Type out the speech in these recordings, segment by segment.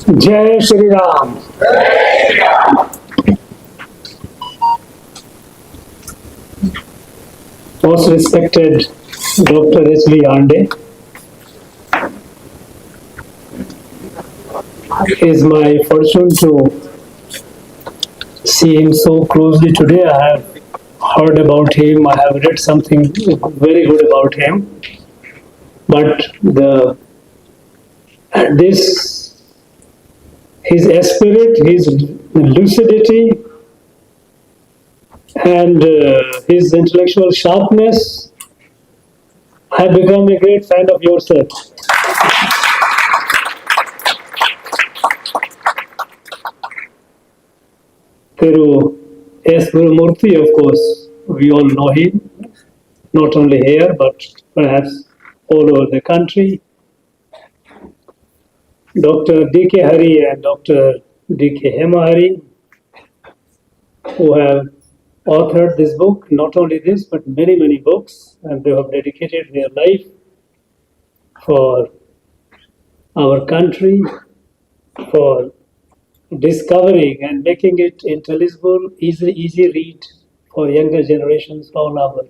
Jai Shri Ram. Most respected Dr.D.K.Hari, it is my fortune to see him so closely today. I have heard about him, I have read something very good about him, but his spirit, his lucidity, and his intellectual sharpness, I have become a great fan of yourself. Thiru S. Murthy, of course, we all know him, not only here, but perhaps all over the country. Dr.D.K.Hari and Dr.D.K.HemaHari, who have authored this book, not only this, but many, many books, and they have dedicated their life for our country, for discovering and making it intelligible, easy read for younger generations, all our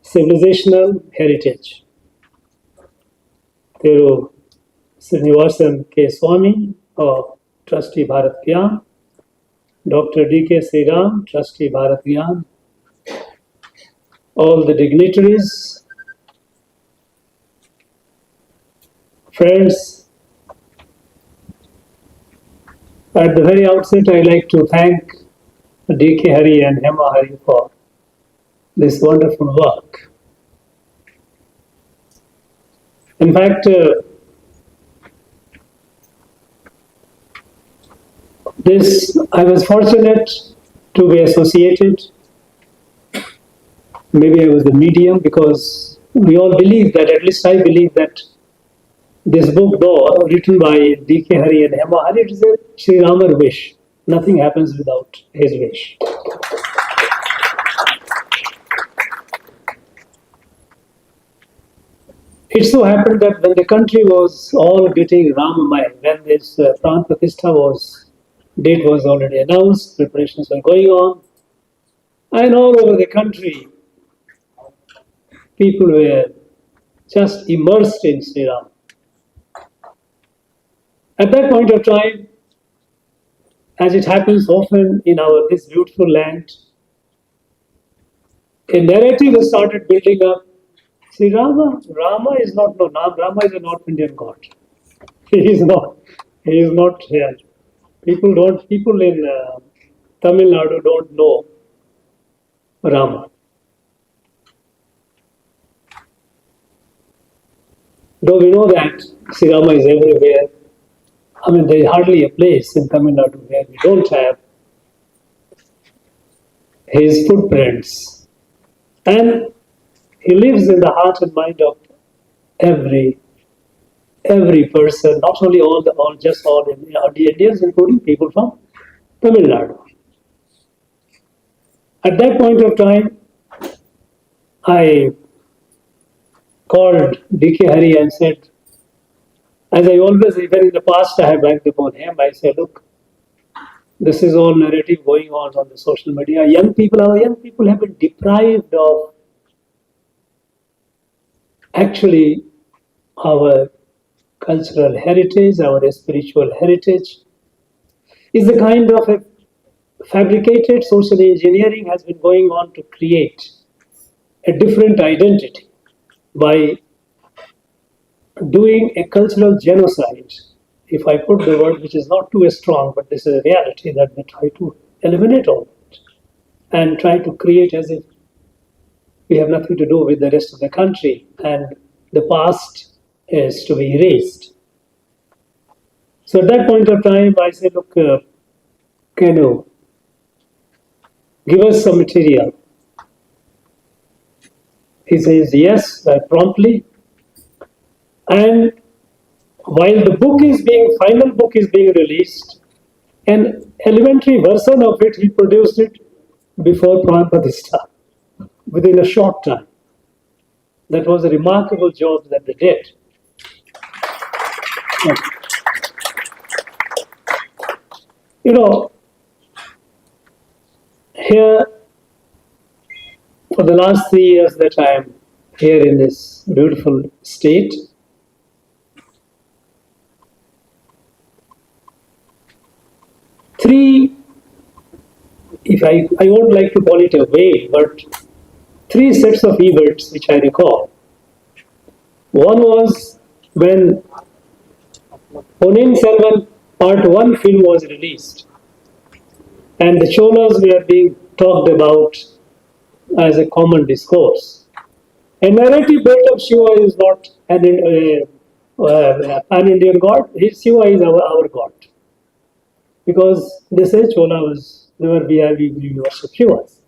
civilizational heritage. Thiru Srinivasan K. Swami of Trustee Bharat Gyan, Dr. D.K. Sriram, Trustee Bharat Gyan, all the dignitaries, friends. At the very outset, I like to thank D.K.Hari and HemaHari for this wonderful work. In fact, I was fortunate to be associated. Maybe I was the medium, because we all believe that, at least I believe that this book, though written by D.K.Hari and HemaHari, it is a Sri Rama wish. Nothing happens without his wish. It so happened that when the country was all getting Ramamaya, when this Pran Pratishtha date was already announced, preparations were going on, and all over the country, people were just immersed in Sri Ram. At that point of time, as it happens often in this beautiful land, a narrative started building up. See, Rama is not Rama is a North Indian god. He is not here. People in Tamil Nadu don't know Rama. Though we know that Sri Rama is everywhere. I mean, there is hardly a place in Tamil Nadu where we don't have his footprints. And he lives in the heart and mind of every person, not only all the Indians, including people from Tamil Nadu. At that point of time, I called D.K.Hari and said, as I always, even in the past, I have backed upon him. I said, look, this is all narrative going on the social media. Our young people have been deprived of actually our cultural heritage, our spiritual heritage. Is the kind of a fabricated social engineering has been going on to create a different identity by doing a cultural genocide. If I put the word, which is not too strong, but this is a reality, that they try to eliminate all that and try to create as if we have nothing to do with the rest of the country and the past is to be erased. So at that point of time, I said, look, can you give us some material? He says, yes, promptly. And while the final book is being released, an elementary version of it, he produced it before Pran Pratishtha, within a short time. That was a remarkable job that they did. You know, here for the last 3 years that I am here in this beautiful state, three, if I won't like to call it a wave, but three sets of events which I recall. One was when Ponin Selvan Part 1 film was released, and the Cholas were being talked about as a common discourse. A narrative built of Shiva is not an Indian god. Shiva is our god. Because they say Chola was, they were we worship Shivas.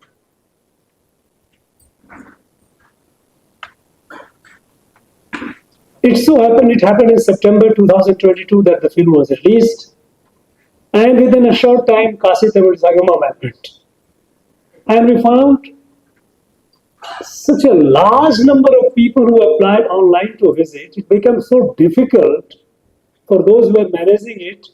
It happened in September 2022 that the film was released. And within a short time, Kasi Tamil Sangamam happened. And we found such a large number of people who applied online to visit. It became so difficult for those who were managing it.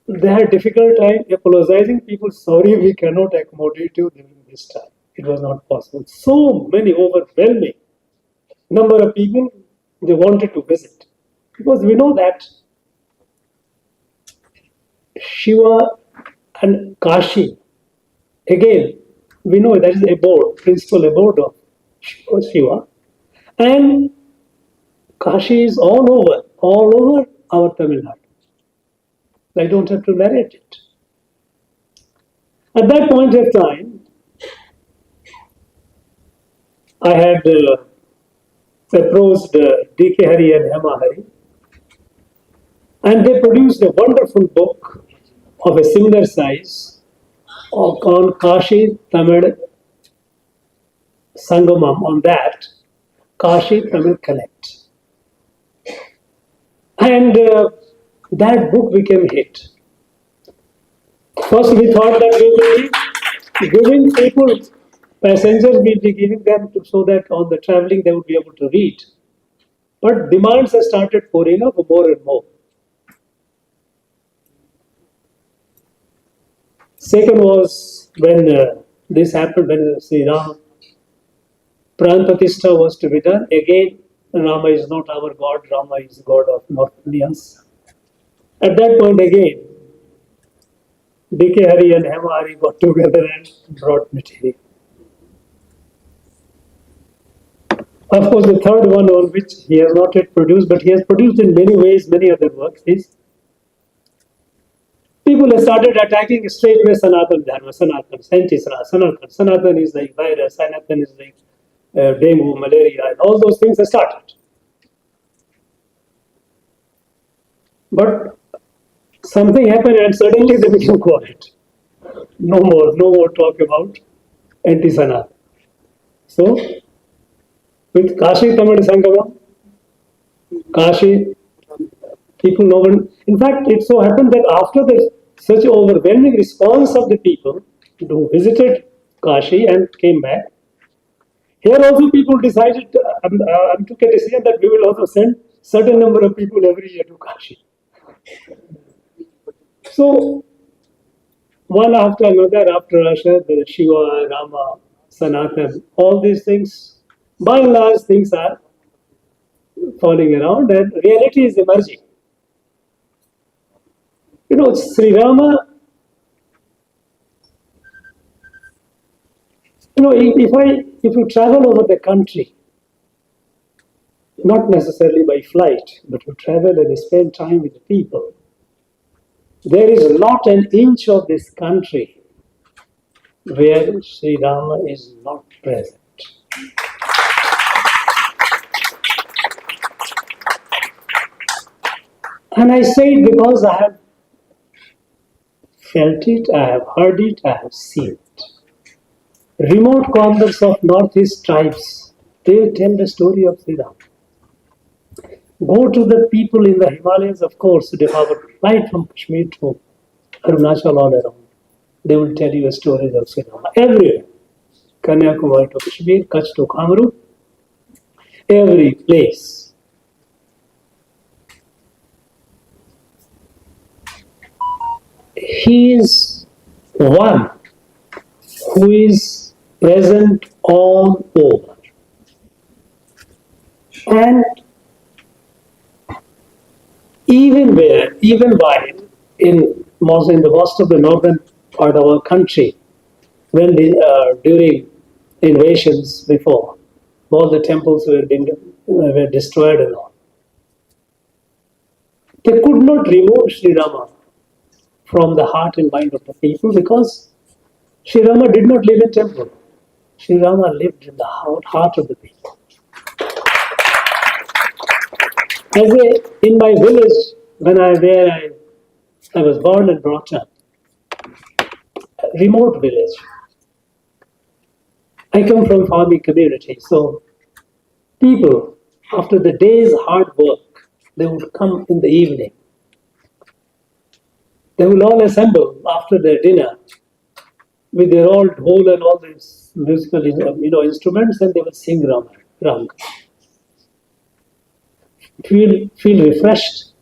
They had difficult time apologizing people. Sorry, we cannot accommodate you during this time. It was not possible. So many overwhelming number of people they wanted to visit because we know that Shiva and Kashi, again, we know that is abode, principal abode of Shiva, and Kashi is all over our Tamil Nadu. I don't have to narrate it. At that point of time, I had approached D.K.Hari and HemaHari, and they produced a wonderful book of a similar size on Kashi Tamil Sangamam, on that Kashi Tamil Connect. And that book became a hit. First, we thought that we will be giving people, passengers, we will be giving them so that on the traveling they would be able to read. But demands have started pouring up more and more. Second was when this happened, when Sri Rama Pran Pratishtha was to be done. Again, Rama is not our god, Rama is god of North Indians. At that point again, D.K.Hari and HemaHari got together and brought material. Of course, the third one on which he has not yet produced, but he has produced in many ways, many other works, is people have started attacking straight away Sanatan Dharma, Sanatan, Sanatan. Sanatan is like virus, Sanatan is like dengue, malaria, and all those things have started. But something happened and suddenly they became quiet. No more talk about anti-Sanatan. So, with Kashi Tamil Sangamam, Kashi, people no one. In fact, it so happened that after such overwhelming response of the people who visited Kashi and came back, here also people decided, took a decision that we will also send certain number of people every year to Kashi. So, one after another, after Russia, the Shiva, Rama, Sanatan, all these things, by and large, things are falling around and reality is emerging. You know, Sri Rama, you know, if you travel over the country, not necessarily by flight, but you travel and spend time with the people, there is not an inch of this country where Sri Rama is not present. And I say it because I have felt it, I have heard it, I have seen it. Remote corners of northeast tribes, they tell the story of Sri Rama. Go to the people in the Himalayas, of course, they have right from Kashmir to Arunachal all around. They will tell you a story of Sri Rama everywhere. Kanyakumari to Kashmir, Kutch to Kamru, every place. He is one who is present all over. And even while in the most of the northern part of our country, during invasions before, all the temples were destroyed and all. They could not remove Sri Rama from the heart and mind of the people because Sri Rama did not live in temple. Sri Rama lived in the heart of the people. In my village, where I was born and brought up, a remote village. I come from farming community, so people, after the day's hard work, they would come in the evening. They will all assemble after their dinner with their old dhol and all these musical instruments, and they will sing Rama. Feel refreshed,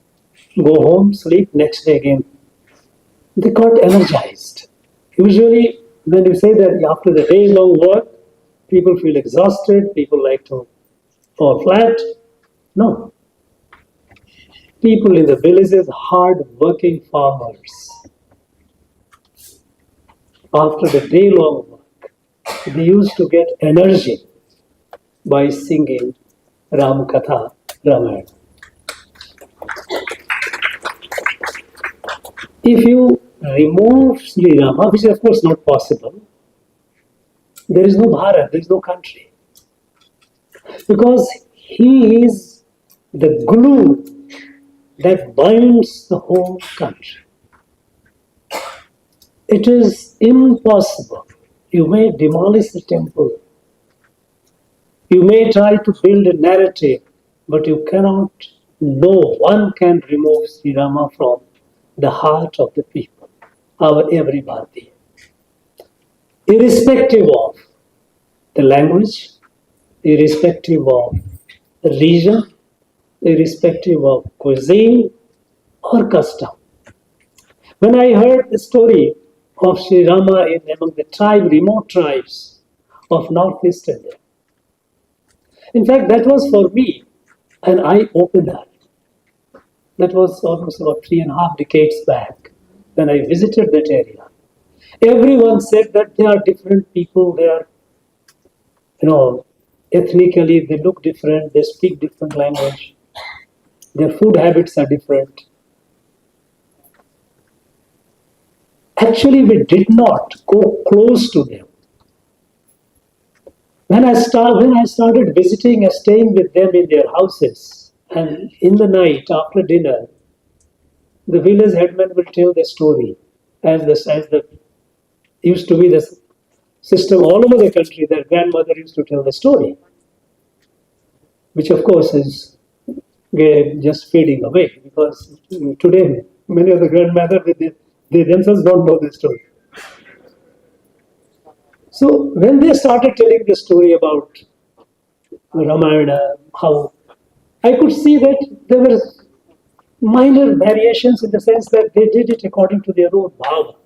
go home, sleep, next day again. They got energized. Usually, when you say that after the day long work, people feel exhausted, people like to fall flat. No. People in the villages, hard working farmers, after the day long work, they used to get energy by singing Ram Katha, Ramayana. If you remove Sri Rama, which is of course not possible, there is no Bharat, there is no country. Because he is the glue that binds the whole country. It is impossible. You may demolish the temple. You may try to build a narrative, but you cannot, no one can remove Sri Rama from the heart of the people, our every Bharatiya. Irrespective of the language, irrespective of religion, irrespective of cuisine or custom. When I heard the story of Sri Rama among the remote tribes of Northeast India, in fact, that was for me an eye-opener. That was almost about 3.5 decades back when I visited that area. Everyone said that they are different people, they are, ethnically, they look different, they speak different language, their food habits are different. Actually, we did not go close to them. When I started visiting and staying with them in their houses, and in the night after dinner, the village headman will tell the story, as the used to be the system all over the country. Their grandmother used to tell the story, which of course is just fading away because today many of the grandmothers they themselves don't know the story. So when they started telling the story about Ramayana, how I could see that there were minor variations in the sense that they did it according to their own bhava,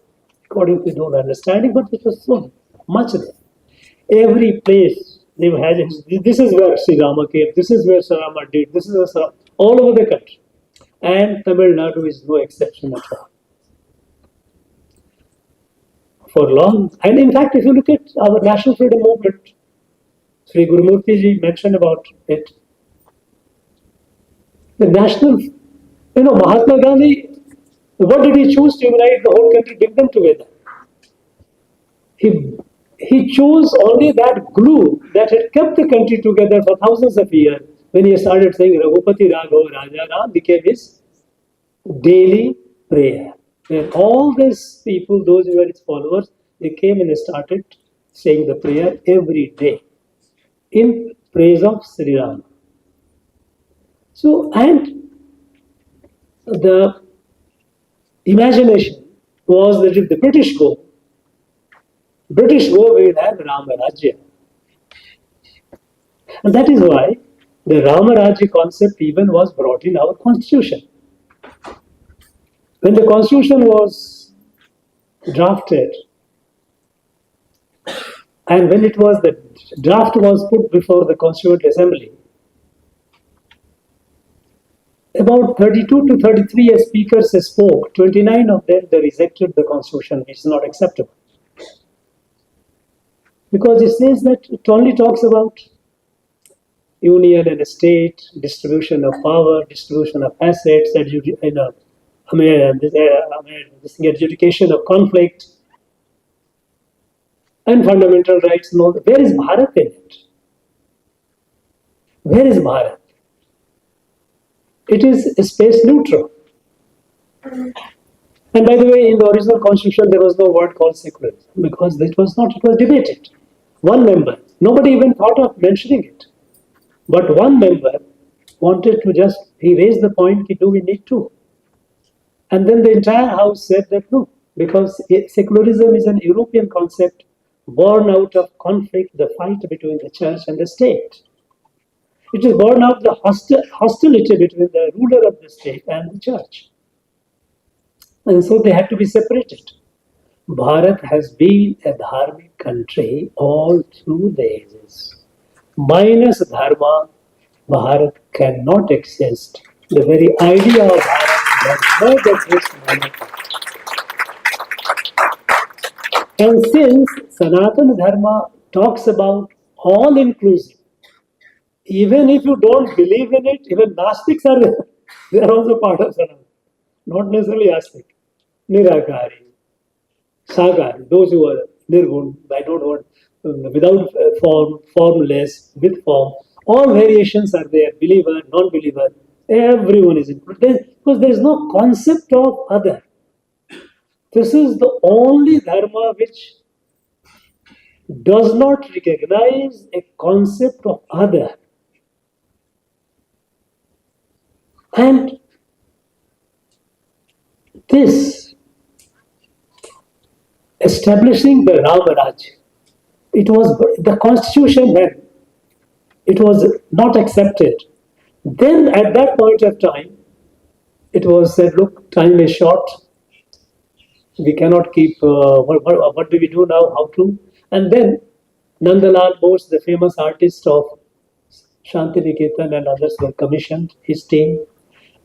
according to their own understanding, but it was so much there. Every place they had, this is where Sri Rama came, this is where Sri Rama did, this is where Sri Rama, all over the country. And Tamil Nadu is no exception at all. For long, and in fact, if you look at our national freedom movement, Sri Gurumurti ji mentioned about it. The national, Mahatma Gandhi, what did he choose to unite the whole country, bring them together? He chose only that glue that had kept the country together for thousands of years. When he started saying Raghupati Raghav Raja Ram became his daily prayer. And all these people, those who were his followers, they came and started saying the prayer every day in praise of Sri Rama. So, and the imagination was that if the British go, we will have Rama Rajya. And that is why the Rama Rajya concept even was brought in our constitution. When the constitution was drafted. And when the draft was put before the Constituent Assembly, about 32 to 33 speakers spoke. 29 of them, they rejected the Constitution, which is not acceptable. Because it says that it only talks about union and state, distribution of power, distribution of assets, adjudication of conflict, and fundamental rights. No, where is Bharat in it? Where is Bharat? It is space neutral. And by the way, in the original constitution, there was no word called secularism because it was debated. One member, nobody even thought of mentioning it. But one member wanted to he raised the point, do we need to? And then the entire house said that no, because secularism is an European concept born out of conflict, the fight between the church and the state. It is born out of the hostility between the ruler of the state and the church. And so they had to be separated. Bharat has been a dharmic country all through the ages. Minus dharma, Bharat cannot exist. The very idea of Bharat does not exist minus. And since Sanatana Dharma talks about all inclusive, even if you don't believe in it, even Gnostics are there. They are also part of Sanatana. Not necessarily Astic. Nirakari, Sagari, those who are Nirgun, I don't want, without form, formless, with form, all variations are there, believer, non-believer, everyone is included. Because there is no concept of other. This is the only dharma which does not recognize a concept of other. And this establishing the Rama Raj, it was the constitution when it was not accepted. Then at that point of time, it was said, look, time is short. We cannot keep, what do we do now, how to? And then Nandalal Bose, the famous artist of Shantiniketan and others were commissioned, his team,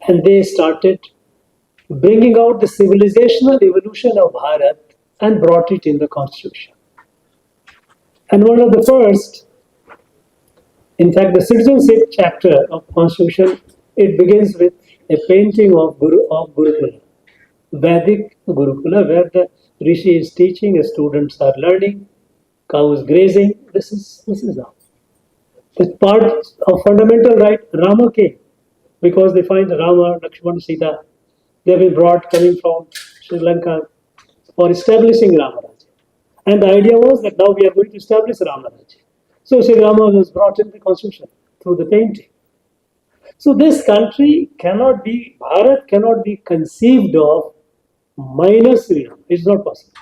and they started bringing out the civilizational evolution of Bharat and brought it in the constitution. And one of the first, in fact, the citizenship chapter of constitution, it begins with a painting of Gurukula, Vedic Gurukula, where the Rishi is teaching, students are learning, cows grazing. This is how. The part of fundamental right, Rama came because they find Rama, Lakshmana, Sita. They have been brought coming from Sri Lanka for establishing Rama Rajya. And the idea was that now we are going to establish Rama Rajya. So Sri Rama was brought in the constitution through the painting. So this country Bharat cannot be conceived of minus Sri Rama. It's not possible.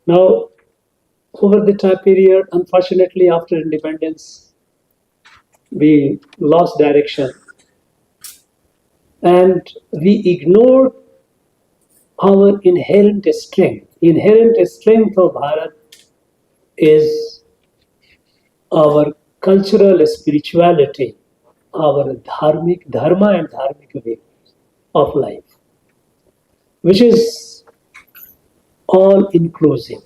Now, over the time period, unfortunately, after independence, we lost direction and we ignored our inherent strength. Inherent strength of Bharat is our cultural spirituality, our dharma and dharmic way of life, which is all inclusive.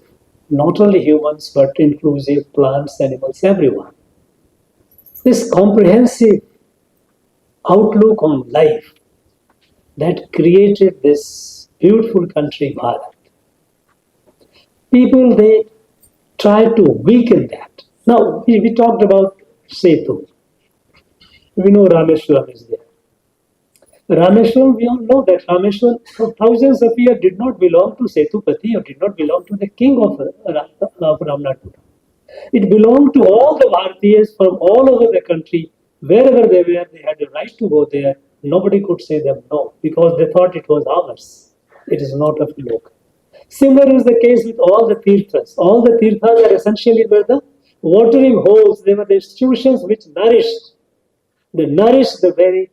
Not only humans, but inclusive plants, animals, everyone. This comprehensive outlook on life that created this beautiful country, Bharat. People, they try to weaken that. Now, we talked about Setu. We know Rameshwaram is there. Rameshwaram, we all know that Rameshwaram for thousands of years did not belong to Setupati or did not belong to the king of Ramnathpura. It belonged to all the Bharatiyas from all over the country. Wherever they were, they had a right to go there. Nobody could say them no because they thought it was ours. It is not of local. Similar is the case with all the tirthas. All the tirthas are essentially were the watering holes. They were the institutions which nourished. They nourished the very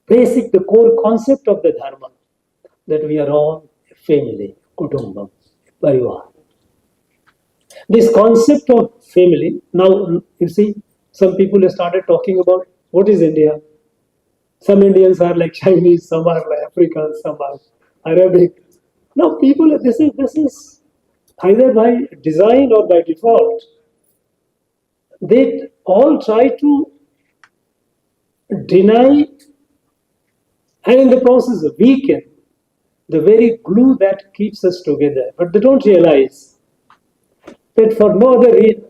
basic, the core concept of the dharma. that we are all family, kutumbam, parivar. This concept of family, now you see, some people have started talking about what is India. Some Indians are like Chinese, some are like Africans, some are Arabic. Now people, this is either by design or by default. They all try to deny and in the process weaken the very glue that keeps us together. But they don't realize that for no other reason,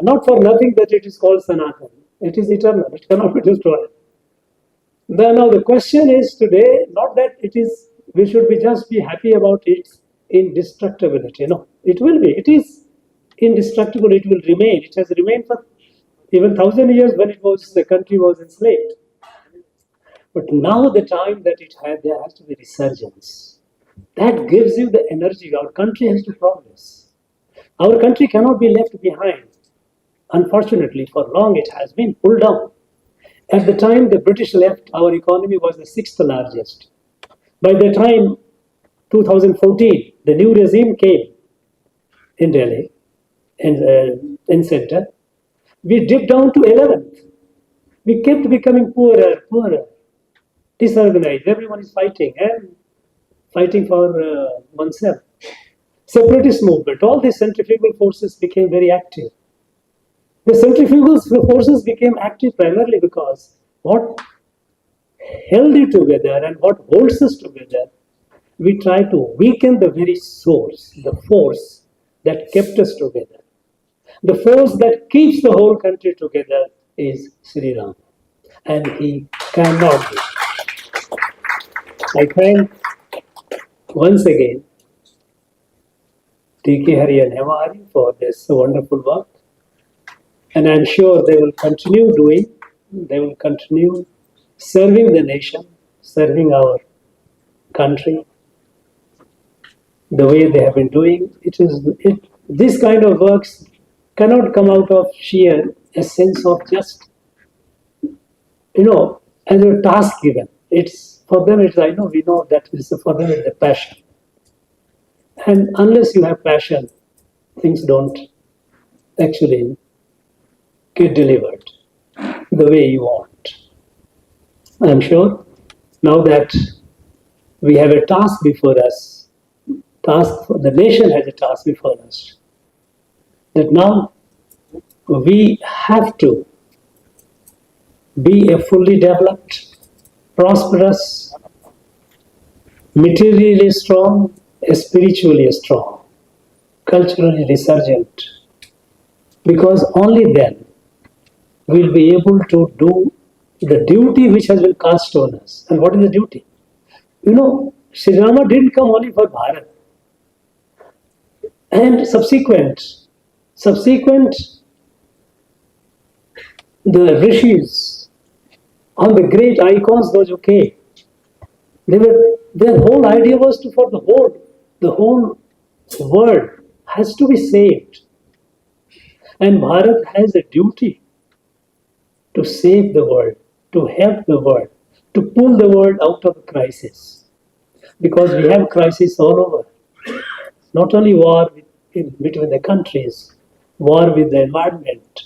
not for nothing that it is called Sanatan. It is eternal. It cannot be destroyed. Now the question is today not that it is. We should be just be happy about its indestructibility. No, it will be. It is indestructible. It will remain. It has remained for even 1,000 years when it was the country was enslaved. But now the time that it had, there has to be resurgence. That gives you the energy. Our country has to progress. Our country cannot be left behind. Unfortunately, for long it has been pulled down. At the time the British left, our economy was the sixth largest. By the time 2014, the new regime came in Delhi, in center, we dipped down to 11th. We kept becoming poorer, disorganized. Everyone is fighting and fighting for oneself. Separatist movement, all these centrifugal forces became very active. The centrifugal forces became active primarily because what held it together and what holds us together, we try to weaken the very source, the force that kept us together. The force that keeps the whole country together is Sri Rama, and he cannot be. I thank once again D.K.Hari and Hema for this wonderful work. And I'm sure they will continue doing, they will continue serving the nation, serving our country the way they have been doing. This kind of works cannot come out of sheer essence of just, as a task given. It's for them, we know that for them it's a passion. And unless you have passion, things don't actually get delivered the way you want. I'm sure now that we have a task before us, the nation has a task before us, that now we have to be a fully developed, prosperous, materially strong, spiritually strong, culturally resurgent, because only then we'll be able to do the duty which has been cast on us. And what is the duty? Sri Rama didn't come only for Bharat. And subsequent, the rishis, all the great icons, those who came, their whole idea was for the whole world has to be saved. And Bharat has a duty to save the world, to help the world, to pull the world out of a crisis. Because we have crises all over. Not only war between the countries, war with the environment,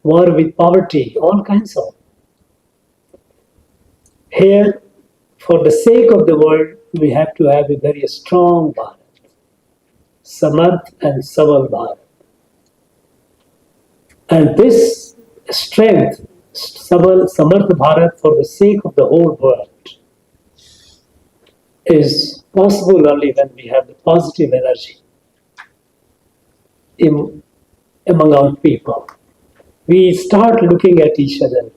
war with poverty, all kinds of. Here, for the sake of the world, we have to have a very strong Bharat. Samarth and Sabal Bharat. And this strength, Samarth Bharat, for the sake of the whole world, is possible only when we have the positive energy among our people. We start looking at each other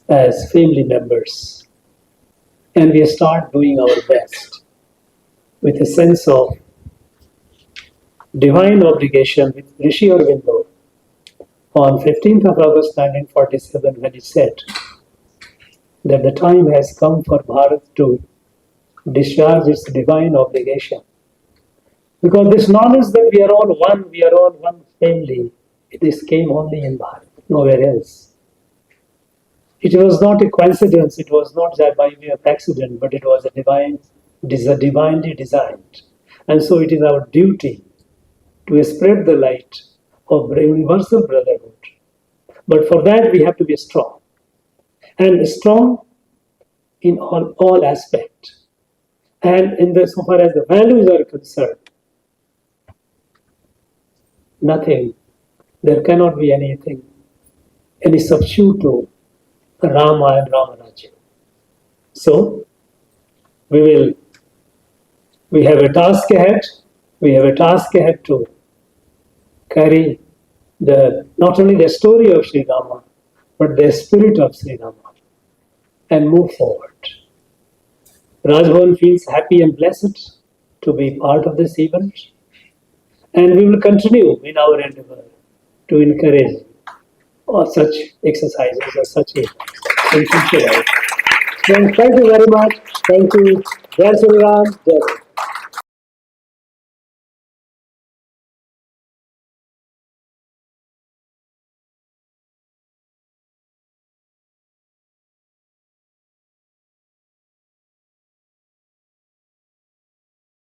as family members, and we start doing our best with a sense of divine obligation with Rishi Aurobindo on 15th of August 1947, when he said that the time has come for Bharat to discharge its divine obligation. Because this knowledge that we are all one family, this came only in Bharat, nowhere else. It was not a coincidence, it was not by way of accident, but it was a divine divinely designed. And so it is our duty to spread the light of universal brotherhood. But for that, we have to be strong. And strong in all aspects. And so far as the values are concerned, nothing, there cannot be anything, any substitute to Rama and Ramarajya. So, we have a task ahead. We have a task ahead to carry not only the story of Sri Rama, but the spirit of Sri Rama and move forward. Raj Bhavan feels happy and blessed to be part of this event, and we will continue in our endeavor to encourage such exercises or such events in future. Thank you very much. Thank you. Jai Shri Ram. Jai